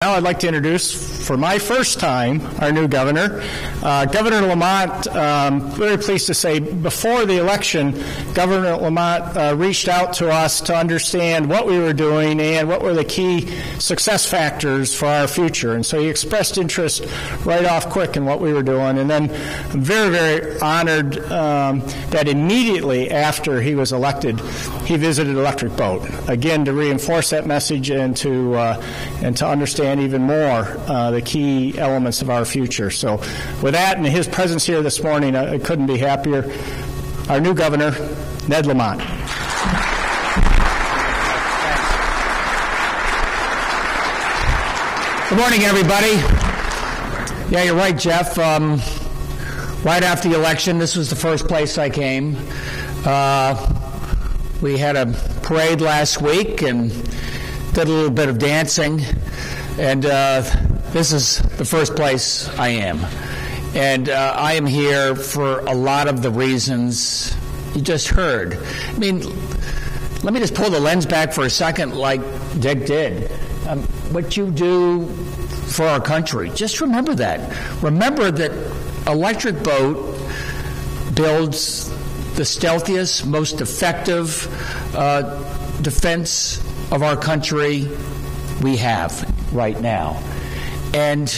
Now I'd like to introduce, for my first time, our new governor. Governor Lamont, very pleased to say, before the election, Governor Lamont reached out to us to understand what we were doing and what were the key success factors for our future. And so he expressed interest right off quick in what we were doing. And then I'm very, very honored that immediately after he was elected, he visited Electric Boat, again, to reinforce that message and to understand even more the key elements of our future. So with that and his presence here this morning, I couldn't be happier. Our new governor, Ned Lamont. Good morning, everybody. Yeah, you're right, Jeff. Right after the election, this was the first place I came. We had a parade last week and did a little bit of dancing. And this is the first place I am. And I am here for a lot of the reasons you just heard. I mean, let me just pull the lens back for a second like Dick did. What you do for our country, just remember that. Remember that Electric Boat builds the stealthiest, most effective defense of our country we have right now. And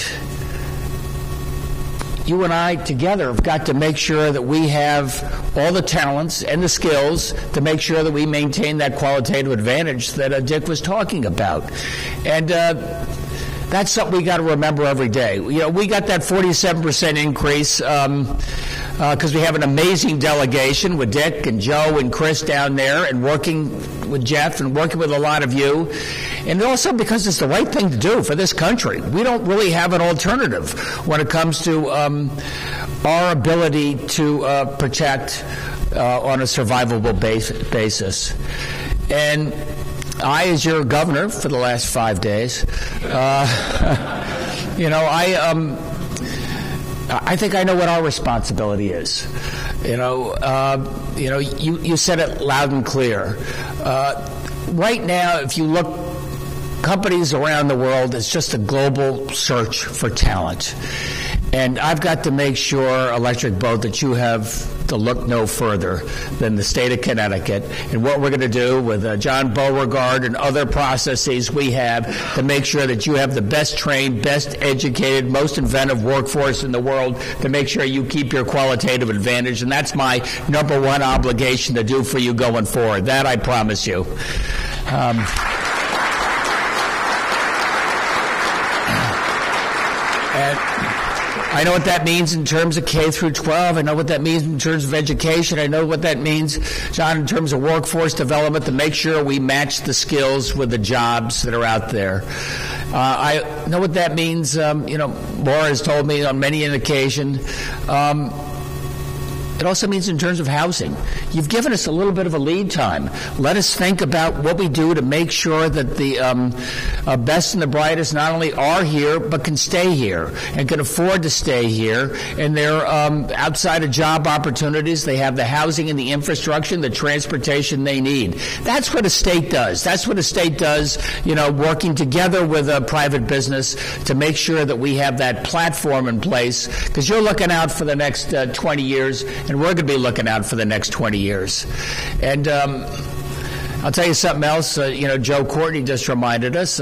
you and I together have got to make sure that we have all the talents and the skills to make sure that we maintain that qualitative advantage that Dick was talking about. And that's something we got to remember every day. You know, we got that 47% increase because we have an amazing delegation with Dick and Joe and Chris down there, and working with Jeff and working with a lot of you. And also because it's the right thing to do for this country. We don't really have an alternative when it comes to our ability to protect on a survivable basis. And I, as your governor for the last 5 days, I think I know what our responsibility is. You said it loud and clear. Right now, if you look, companies around the world, it's just a global search for talent. And I've got to make sure, Electric Boat, that you have to look no further than the state of Connecticut and what we're going to do with John Beauregard and other processes we have to make sure that you have the best trained, best educated, most inventive workforce in the world to make sure you keep your qualitative advantage. And that's my number one obligation to do for you going forward. That I promise you. And I know what that means in terms of K through 12. I know what that means in terms of education. I know what that means, John, in terms of workforce development, to make sure we match the skills with the jobs that are out there. I know what that means. Maura has told me on many an occasion. It also means in terms of housing. You've given us a little bit of a lead time. Let us think about what we do to make sure that the best and the brightest not only are here, but can stay here and can afford to stay here. And they're outside of job opportunities. They have the housing and the infrastructure and the transportation they need. That's what a state does. That's what a state does, working together with a private business to make sure that we have that platform in place, because you're looking out for the next 20 years. And we're going to be looking out for the next 20 years. And I'll tell you something else. Joe Courtney just reminded us.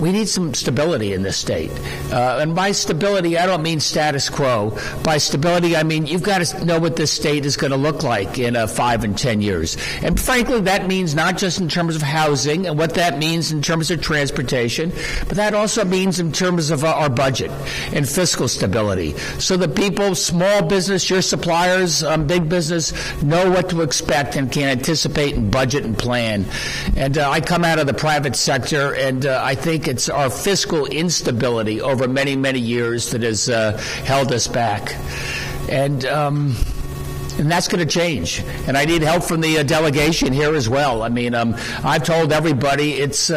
We need some stability in this state. And by stability, I don't mean status quo. By stability, I mean you've got to know what this state is going to look like in 5 and 10 years. And frankly, that means not just in terms of housing and what that means in terms of transportation, but that also means in terms of our budget and fiscal stability. So that people, small business, your suppliers, big business, know what to expect and can anticipate and budget and plan. And I come out of the private sector, and I think it's our fiscal instability over many, many years that has held us back. And that's going to change. And I need help from the delegation here as well. I mean, I've told everybody it's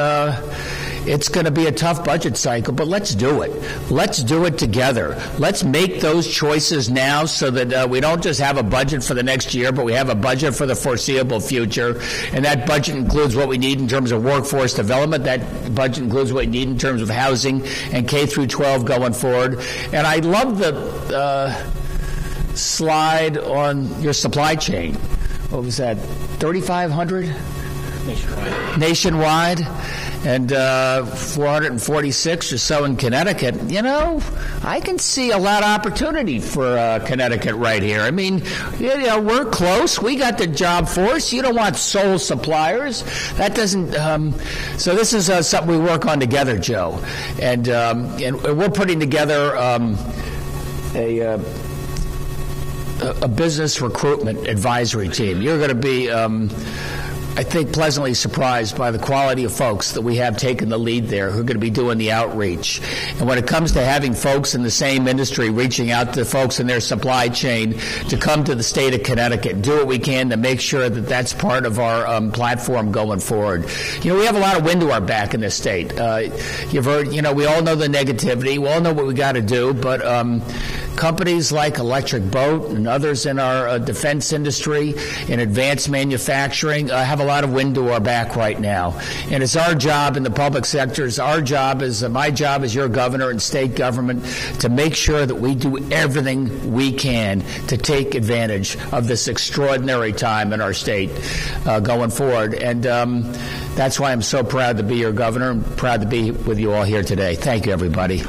It's going to be a tough budget cycle, but let's do it. Let's do it together. Let's make those choices now so that we don't just have a budget for the next year, but we have a budget for the foreseeable future. And that budget includes what we need in terms of workforce development. That budget includes what we need in terms of housing and K through 12 going forward. And I love the slide on your supply chain. What was that, 3,500? Nationwide. And 446 or so in Connecticut. You know, I can see a lot of opportunity for Connecticut right here. I mean, we're close. We got the job force. You don't want sole suppliers. That doesn't. So this is something we work on together, Joe. And we're putting together a business recruitment advisory team. You're going to be, I think, pleasantly surprised by the quality of folks that we have taken the lead there who are going to be doing the outreach. And when it comes to having folks in the same industry reaching out to folks in their supply chain to come to the state of Connecticut, do what we can to make sure that that's part of our platform going forward. You know, we have a lot of wind to our back in this state. You've heard, we all know the negativity. We all know what we got to do, but companies like Electric Boat and others in our defense industry, in advanced manufacturing, have a lot of wind to our back right now. And it's our job in the public sector, it's our job, my job as your governor and state government, to make sure that we do everything we can to take advantage of this extraordinary time in our state going forward. And that's why I'm so proud to be your governor and proud to be with you all here today. Thank you, everybody.